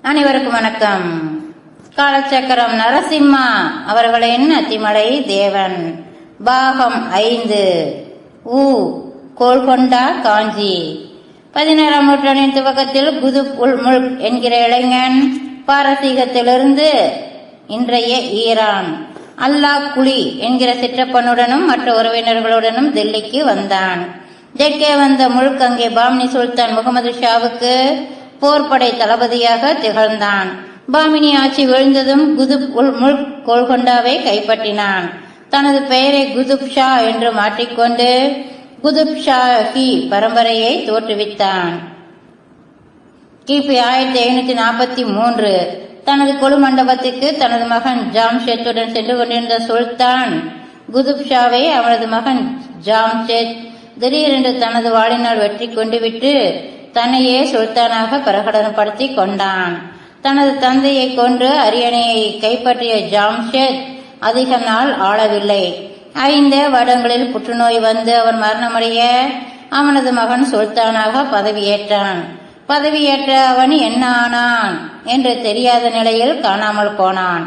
அனைவருக்கும் வணக்கம். காலச்சக்கரம் நரசிம்மா அவர்களின் அத்திமலை தேவன் பாகம் 5 கோல்கொண்டா காஞ்சி. 16ஆம் நூற்றாண்டின் துவக்கத்தில் குதுப் உல் முல்க் என்கிற இளைஞன் பாரசீகத்திலிருந்து இன்றைய ஈரான் அல்லாஹ் குலி என்கிற சிற்றப்பனுடனும் மற்ற உறவினர்களுடனும் தில்லிக்கு வந்தான். தெற்கே வந்த முல்க் அங்கே பாமினி சுல்தான் முகமது ஷாவுக்கு போர்படை தளபதியாக திகழ்ந்தான். பாமினி ஆட்சி விழுந்ததும் குதுப் உல் முல்க் கோல்கொண்டாவை கைப்பற்றினான். தனது பெயரை குதுப் ஷா என்று மாற்றிக்கொண்டு குதுப் ஷாஹி பரம்பரையை தோற்றுவித்தான். கிபி 1543 தனது கொலு மண்டபத்துக்கு தனது மகன் ஜாம்ஷெத்துடன் சென்று கொண்டிருந்த சுல்தான் குதுப் ஷாவை அவனது மகன் ஜாம்ஷெத் திடீரென்று தனது வாளினால் வெற்றி கொண்டு விட்டு தன்னையே சுல்தானாக பிரகடனப்படுத்தி கொண்டான். தனது தந்தையை கொன்று அரியணையை கைப்பற்றிய ஜாம்ஷெத் அதிக நாள் ஆளவில்லை. 5 வருடங்களில் புற்றுநோய் வந்து அவன் மரணமடைய அவனது மகன் சுல்தானாக பதவியேற்றான். பதவியேற்ற அவன் என்ன ஆனான் என்று தெரியாத நிலையில் காணாமல் போனான்.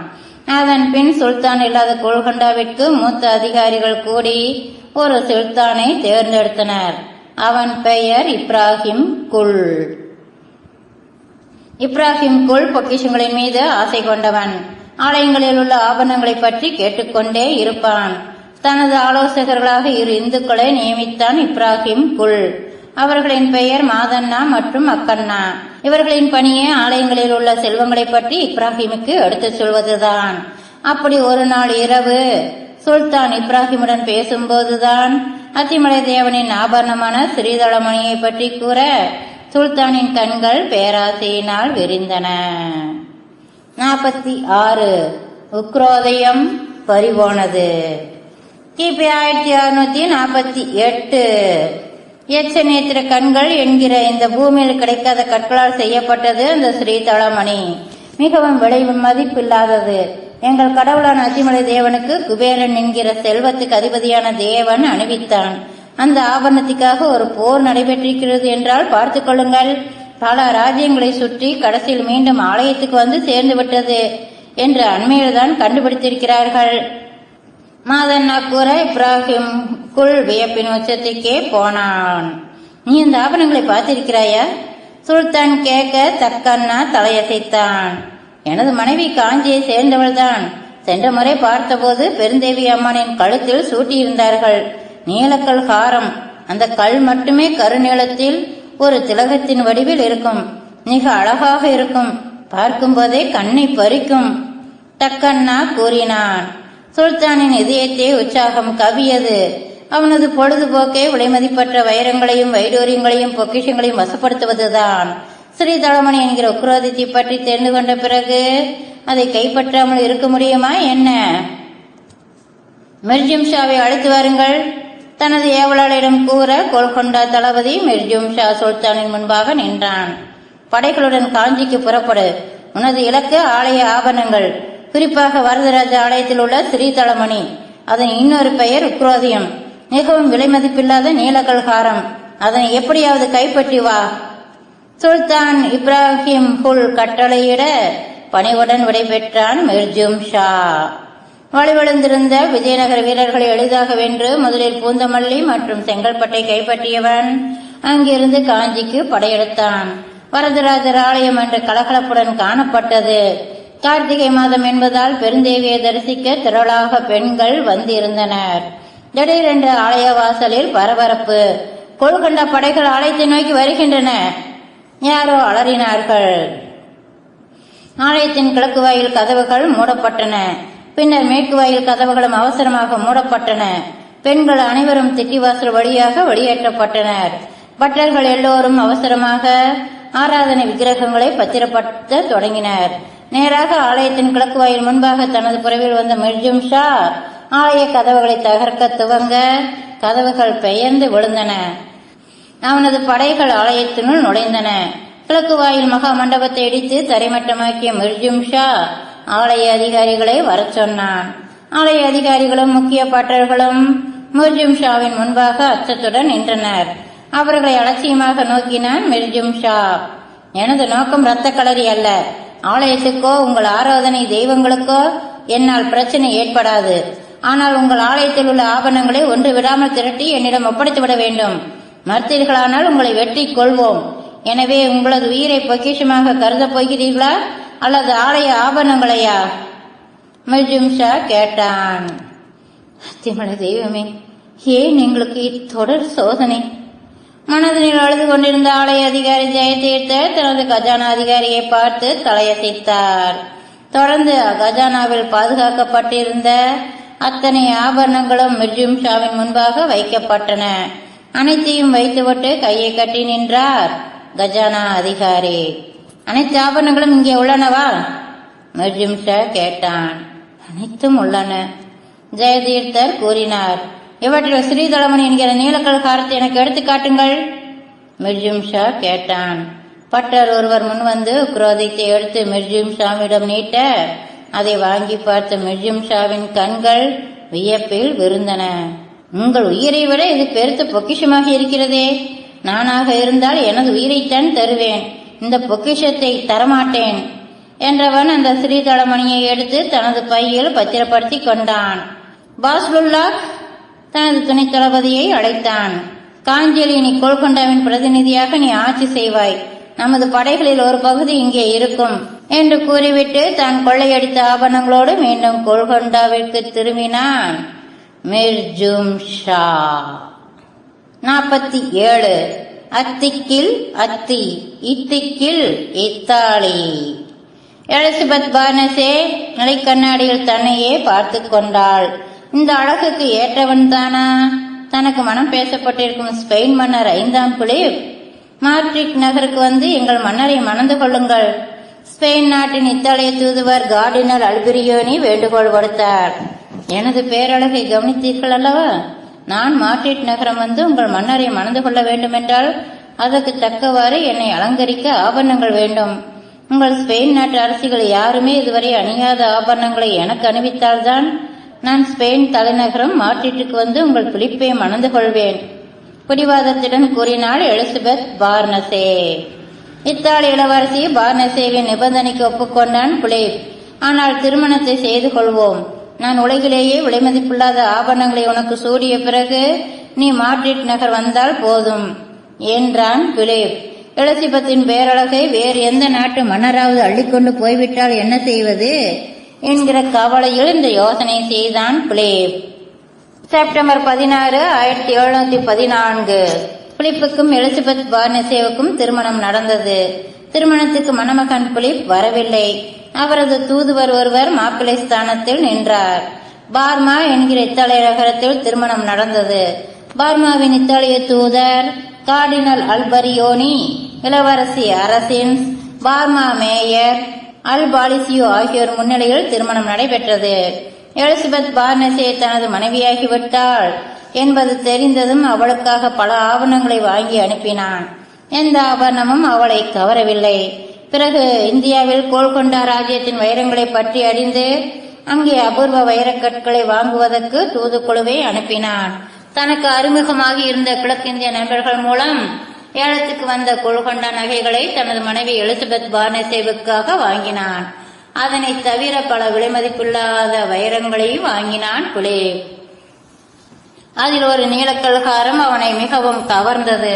அதன் பின் சுல்தான் இல்லாத கோல்கொண்டாவிற்கு மூத்த அதிகாரிகள் கூடி ஒரு சுல்தானை தேர்ந்தெடுத்தனர். அவன் பெயர் இப்ராஹிம் குல். இப்ராஹிம் குல் பொக்கிஷங்களின் மீது ஆசை கொண்டவன். ஆலயங்களில் உள்ள ஆபரணங்களை பற்றி கேட்டுக்கொண்டே இருப்பான். தனது ஆலோசகர்களாக 2 இந்துக்களை நியமித்தான் இப்ராஹிம் குல். அவர்களின் பெயர் மாதண்ணா மற்றும் அக்கண்ணா. இவர்களின் பணியே ஆலயங்களில் உள்ள செல்வங்களை பற்றி இப்ராஹிமுக்கு எடுத்துச் சொல்வதுதான். அப்படி ஒரு நாள் இரவு சுல்தான் இப்ராஹிமுடன் பேசும்போதுதான் அத்திமலை தேவனின் ஆபரணமான ஸ்ரீதளமணியை பற்றி கூற சுல்தானின் கண்கள் பேராசையினால் விரிந்தன. 46 உக்ரோதயம் பறிபோனது. கிபி 1648 எச்சநேத்திர கண்கள் என்கிற இந்த பூமியில் கிடைக்காத கற்களால் செய்யப்பட்டது அந்த ஸ்ரீதளமணி. மிகவும் விலை மதிப்பில்லாதது. எங்கள் கடவுளான அத்திமலை தேவனுக்கு குபேரன் என்கிற செல்வத்துக்கு அதிபதியான தேவன் அணிவித்தான். அந்த ஆபரணத்துக்காக ஒரு போர் நடைபெற்றிருக்கிறது என்றால் பார்த்துக் கொள்ளுங்கள். பல ராஜ்யங்களை சுற்றி கடைசியில் மீண்டும் ஆலயத்துக்கு வந்து சேர்ந்து விட்டது என்று அண்மையில்தான் கண்டுபிடித்திருக்கிறார்கள். மாதண்ணா கூற இப்ராஹிம் குல் வியப்பின் உச்சத்துக்கே போனான். நீ இந்த ஆபரணங்களை பார்த்திருக்கிறாயா? சுல்தான் கேட்க தக்கண்ணா தலையசைத்தான். எனது மனைவி காஞ்சியை சேர்ந்தவள்தான். சென்ற முறை பார்த்தபோது பெருந்தேவி அம்மனின் கழுத்தில் சூட்டியிருந்தார்கள் நீலக்கல் ஹாரம். அந்த கல் மட்டுமே கருநீளத்தில் ஒரு திலகத்தின் வடிவில் இருக்கும். மிக அழகாக இருக்கும். பார்க்கும் போதே கண்ணை பறிக்கும் தக்கண்ணா கூறினான். சுல்தானின் இதயத்தை உற்சாகம் கவியது. அவனது பொழுதுபோக்கை விலைமதிப்பற்ற வைரங்களையும் வைடூரியங்களையும் பொக்கிஷங்களையும் வசப்படுத்துவதுதான். ஸ்ரீதளமணி என்கிற உக்ரோதத்தை பற்றி தெரிந்து கொண்ட பிறகு அதை கைப்பற்றாமல் இருக்க முடியுமா என்ன? மிர்ஜும் ஷாவை அழைத்து வாருங்கள் தனது ஏவலாளரிடம் கூற கோல்கொண்டா தளபதி மிர்ஜும் ஷா சுல்தானின் முன்பாக நின்றான். படைகளுடன் காஞ்சிக்கு புறப்படு. உனது இலக்கு ஆலய ஆபரணங்கள், குறிப்பாக வரதராஜ ஆலயத்தில் உள்ள ஸ்ரீதளமணி. அதன் இன்னொரு பெயர் உக்ரோதியம். மிகவும் விலை மதிப்பில்லாத நீலகல்காரம். அதனை எப்படியாவது கைப்பற்றி வா. சுல்தான் இப்ராஹிம் குல் கட்டளையிட பணிவுடன் விடைபெற்றான் மிர்ஜும் ஷா. வலுவிழந்திருந்த விஜயநகர வீரர்களை எளிதாக வென்று முதலில் பூந்தமல்லி மற்றும் செங்கல்பட்டை கைப்பற்றியவன் அங்கிருந்து காஞ்சிக்கு படையெடுத்தான். வரதராஜர் ஆலயம் என்ற கலகலப்புடன் காணப்பட்டது. கார்த்திகை மாதம் என்பதால் பெருந்தேவியை தரிசிக்க திரளாக பெண்கள் வந்திருந்தனர். திடீரென்று ஆலய வாசலில் பரபரப்பு. கோல்கொண்டா படைகள் ஆலயத்தை நோக்கி வருகின்றன. யாரோ அலறினார்கள். ஆலயத்தின் கிழக்கு வாயில் கதவுகள் மூடப்பட்டன. பின்னர் மேற்கு வாயில் கதவுகளும் அவசரமாக மூடப்பட்டன. பெண்கள் அனைவரும் திட்டிவாசல் வழியாக வெளியேற்றப்பட்டனர். பட்டர்கள் எல்லோரும் அவசரமாக ஆராதனை விக்கிரகங்களை பத்திரப்படுத்த தொடங்கினர். நேராக ஆலயத்தின் கிழக்கு வாயில் முன்பாக தனது புறவில் வந்த மிர்ஜும் ஷா ஆலய கதவுகளை தகர்க்க துவங்க கதவுகள் பெயர்ந்து விழுந்தன. அவனது படைகள் ஆலயத்தினுள் நுழைந்தன. கிழக்கு வாயில் மகா மண்டபத்தை இடித்து தரைமட்டமாக்கிய மிர்ஜும் ஷா ஆலய அதிகாரிகளை வரச் சொன்னான். ஆலய அதிகாரிகளும் முக்கிய பட்டர்களும் மிர்ஜும் ஷாவின் முன்பாக அச்சத்துடன் நின்றனர். அவர்களை அலட்சியமாக நோக்கினான் மிர்ஜும் ஷா. எனது நோக்கம் இரத்த களரி அல்ல. ஆலயத்துக்கோ உங்கள் ஆராதனை தெய்வங்களுக்கோ என்னால் பிரச்சனை ஏற்படாது. ஆனால் உங்கள் ஆலயத்தில் உள்ள ஆபரணங்களை ஒன்று விடாமல் திரட்டி என்னிடம் ஒப்படைத்துவிட வேண்டும். மறுத்தீர்களானால் உங்களை வெட்டி கொள்வோம். எனவே உங்களது உயிரை பொக்கிஷமாக கருதப் போகிறீர்களா அல்லது ஆலய ஆபரணங்களையா? மிர்ஜும் ஷா கேட்டான். அத்திமலை தெய்வமே, ஏன் எங்களுக்கு இத்தொடர் சோதனை? மனதில் அழுது கொண்டிருந்த ஆலய அதிகாரி ஜெயதீர்த்தர் தனது கஜானா அதிகாரியை பார்த்து தலையசைத்தார். தொடர்ந்து கஜானாவில் பாதுகாக்கப்பட்டிருந்த அத்தனை ஆபரணங்களும் மிர்ஜும் ஷாவின் முன்பாக வைக்கப்பட்டன. அனைத்தையும் வைத்துவிட்டு கையை கட்டி நின்றார் கஜானா அதிகாரி. அனைத்து ஆபரணங்களும் இங்கே உள்ளனவா? மிர்ஜும் ஷா கேட்டான். அனைத்தும் உள்ளன, ஜெயதீர்த்தர் கூறினார். இவற்றில் ஸ்ரீதளமணி என்கிற நீலக்கல் ஹாரத்தை எனக்கு எடுத்து காட்டுங்கள், மிர்ஜும் ஷா கேட்டான். பட்டர் ஒருவர் முன்வந்து குரோதத்தை எடுத்து மிர்ஜும் ஷாவிடம் நீட்ட அதை வாங்கி பார்த்த மிர்ஜும் ஷாவின் கண்கள் வியப்பில் விருந்தன. உங்கள் உயிரை விட இது பெருத்த பொக்கிஷமாக இருக்கிறதே. நானாக இருந்தால் எனது உயிரைத்தான் தருவேன், இந்த பொக்கிஷத்தை தரமாட்டேன் என்றவன் அந்த ஸ்ரீதளமணியை எடுத்து தனது பையில் பத்திரப்படுத்தி கொண்டான். பாஸ்லுல்லா தனது துணை தளபதியை அழைத்தான். காஞ்சியில் நீ கோல்கொண்டாவின் பிரதிநிதியாக நீ ஆட்சி செய்வாய். நமது படைகளில் ஒரு பகுதி இங்கே இருக்கும் என்று கூறிவிட்டு தான் கொள்ளையடித்த ஆபரணங்களோடு மீண்டும் கோல்கொண்டாவிற்கு திரும்பினான் மிர்ஜும் ஷா. 47. அத்திக்கில் அத்தி, இத்திக்கில் இத்தாளி. எலிசபெத் பார்னஸே நிலை கண்ணாடியில் தன்னையே பார்த்து கொண்டாள். இந்த அழகுக்கு ஏற்றவன் தானா தனக்கு மனம் பேசப்பட்டிருக்கும் ஸ்பெயின் மன்னர் 5ஆம் பிலிப்? மாட்ரிட் நகருக்கு வந்து எங்கள் மன்னரை மணந்து கொள்ளுங்கள், ஸ்பெயின் நாட்டின் இத்தாலிய தூதுவர் கார்டினல் அல்பிரியோனி வேண்டுகோள் விடுத்தார். எனது பேரழகை கவனித்தீர்கள் அல்லவா? நான் மாட்ரிட் நகரம் வந்து உங்கள் மன்னரை மணந்து கொள்ள வேண்டுமென்றால் அதற்கு தக்கவாறு என்னை அலங்கரிக்க ஆபரணங்கள் வேண்டும். உங்கள் ஸ்பெயின் நாட்டு அரசிகள் யாருமே இதுவரை அணியாத ஆபரணங்களை எனக்கு அணிவித்தால்தான் நான் ஸ்பெயின் தலைநகரம் மாட்ரிட்டுக்கு வந்து உங்கள் பிலிப்பை மணந்து கொள்வேன், பிடிவாதத்துடன் கூறினாள் எலிசபெத் பார்னஸே. இத்தாலி இளவரசி பார்னஸேவின் நிபந்தனைக்கு ஒப்புக்கொண்டான் பிலிப். ஆனால் திருமணத்தை செய்து கொள்வோம். நான் உலகிலேயே விலைமதிப்பில்லாத ஆபரணங்களை உனக்கு சூடிய பிறகு நீ மாட்ரிட் நகர் வந்தால் போதும் என்றான் பிலிப். எலிசபெத்தின் பேரழகை வேறு எந்த நாட்டு மன்னராவது அள்ளிக்கொண்டு போய்விட்டால் என்ன செய்வது என்கிற கவலையில் இந்த யோசனை செய்தான் பிலிப். செப்டம்பர் 16, 1714 பிலிப்புக்கும் எலிசபெத் பார்னஸேவுக்கும் திருமணம் நடந்தது. திருமணத்துக்கு மணமகன் பிலிப் வரவில்லை. அவரது தூதுவர் ஒருவர் மாப்பிள்ளை ஸ்தானத்தில் நின்றார். பார்மா என்கிற இத்தாலிய நகரத்தில் திருமணம் நடந்தது. பார்மாவின் இத்தாலிய தூதர் கார்டினல் அல்பரியோனி, இளவரசி அரசின்ஸ், பார்மா மேயர் அல்பாலிசியோ ஆகியோர் முன்னிலையில் திருமணம் நடைபெற்றது. எலிசபெத் பார்னஸே தனது மனைவியாகிவிட்டாள் என்பது தெரிந்ததும் அவளுக்காக பல ஆவணங்களை வாங்கி அனுப்பினான். எந்த ஆபரணமும் அவளை கவரவில்லை. பிறகு இந்தியாவில் கோல்கொண்டா ராஜ்யத்தின் வைரங்களை பற்றி அறிந்து அங்கே அபூர்வ வைரக்கற்களை வாங்குவதற்கு தூதுக்குழுவை அனுப்பினான். தனக்கு அறிமுகமாகி இருந்த கிழக்கிந்திய நண்பர்கள் மூலம் ஏலத்துக்கு வந்த கோல்கொண்டா நகைகளை தனது மனைவி எலிசபெத் பார்னஸேவுக்காக வாங்கினான். அதனை தவிர பல விலைமதிப்பில்லாத வைரங்களையும் வாங்கினான் பிலிப். அதில் ஒரு நீலக்கல்காரம் அவனை மிகவும் கவர்ந்தது.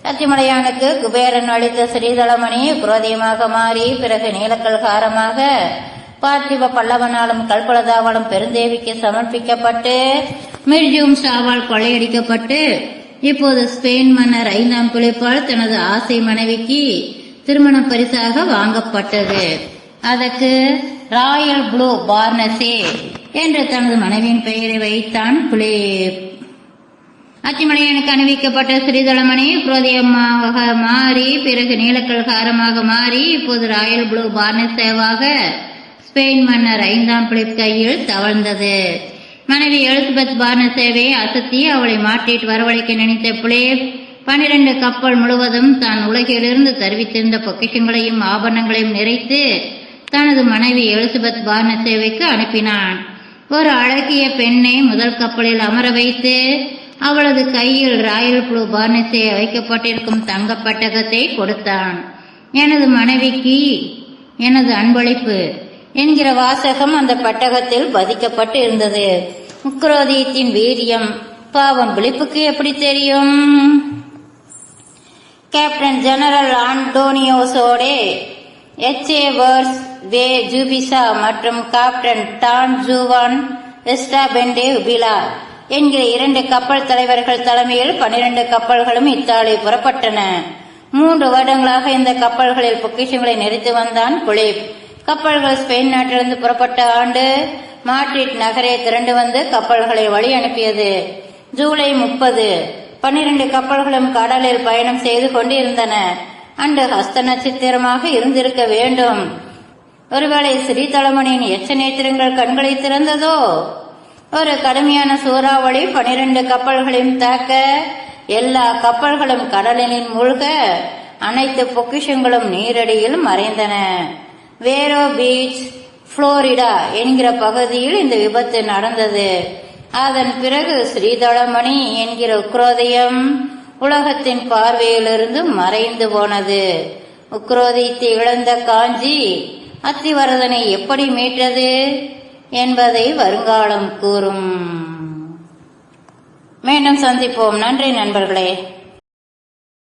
அத்திமலையானுக்கு குபேரன் அளித்த ஸ்ரீதளமணி குரோதியமாக மாறி பிறகு நீலக்கல்காரமாக பார்த்திப பல்லவனாலும் கல்பலதாவாலும் பெருந்தேவிக்கு சமர்ப்பிக்கப்பட்டு மிர்ஜும் ஷாவால் கொள்ளையடிக்கப்பட்டு இப்போது ஸ்பெயின் மன்னர் 5ஆம் பிலிப்பால் தனது ஆசை மனைவிக்கு திருமண பரிசாக வாங்கப்பட்டது. அதற்கு ராயல் ப்ளூ பார்னஸே என்று தனது மனைவியின் பெயரை வைத்தான் பிலிப். அத்திமலையானுக்கு அணிவிக்கப்பட்ட ஸ்ரீதளமணி குரோதியமாக மாறி பிறகு நீலக்கல்காரமாக மாறி இப்போது ராயல் ப்ளூ பார்னஸேவாக ஸ்பெயின் மன்னர் 5ஆம் பிலிப் கையில் தவழ்ந்தது. மனைவி எலிசபெத் பார்னஸேவை அசத்தி அவளை மாற்றிட்டு வரவழைக்க நினைத்த பிலிப் 12 கப்பல் முழுவதும் தான் உலகிலிருந்து தருவித்திருந்த பொக்கிஷங்களையும் ஆபரணங்களையும் நிறைத்து தனது மனைவி எலிசபெத் பார்னஸேவுக்கு அனுப்பினான். ஒரு அழகிய பெண்ணை முதல் கப்பலில் அமர வைத்து அவளது கையில் ராயல் ப்ளூ பார்னஸே வைக்கப்பட்டிருக்கும் தங்கப்பட்டகத்தை கொடுத்தான். எனது மனைவிக்கு எனது அன்பளிப்பு என்கிற வாசகம் அந்த பட்டகத்தில் பதிக்கப்பட்டு இருந்தது. உக்ரோதியத்தின் வீரியம் பாவம் பிலிப்புக்கு எப்படி தெரியும்? கேப்டன் ஜெனரல் ஆண்டோனியோசோடே, எச்.ஏ. வர்ஸ், வே ஜூபிசா மற்றும் கேப்டன் டான் ஜூவான் எஸ்டாபெண்டே உபிலா என்கிற 2 கப்பல் தலைவர்கள் தலைமையில் 12 கப்பல்களும் இத்தாலி புறப்பட்டன. 3 வருடங்களாக இந்த கப்பல்களில் பொக்கிஷங்களை நெறித்து வந்தான் பிலிப். கப்பல்கள் ஸ்பெயின் நாட்டிலிருந்து புறப்பட்ட ஆண்டு மாட்ரிட் நகரை திரண்டு வந்து கப்பல்களை வழி அனுப்பியது. ஜூலை 30 12 கப்பல்களும் கடலில் பயணம் செய்து கொண்டிருந்தன. அன்று ஹஸ்த நட்சத்திரமாக இருந்திருக்க வேண்டும். ஒருவேளை ஸ்ரீதளமணியின் எச்ச நேத்திரங்கள் கண்களை திறந்ததோ? ஒரு கடுமையான சூறாவளி 12 கப்பல்களையும் தாக்க, எல்லா கப்பல்களும் கடலில் மூழ்க, அனைத்து பொக்கிஷங்களும் நீரடியில் மறைந்தன. வேரோ பீச், புளோரிடா என்கிற பகுதியில் இந்த விபத்து நடந்தது. அதன் பிறகு ஸ்ரீதளமணி என்கிற உக்ரோதயம் உலகத்தின் பார்வையிலிருந்து மறைந்து போனது. உக்ரோதியத்தை இழந்த காஞ்சி அத்திவரதனை எப்படி மீட்டது என்பதை வருங்காலம் கூறும். மீண்டும் சந்திப்போம். நன்றி நண்பர்களே.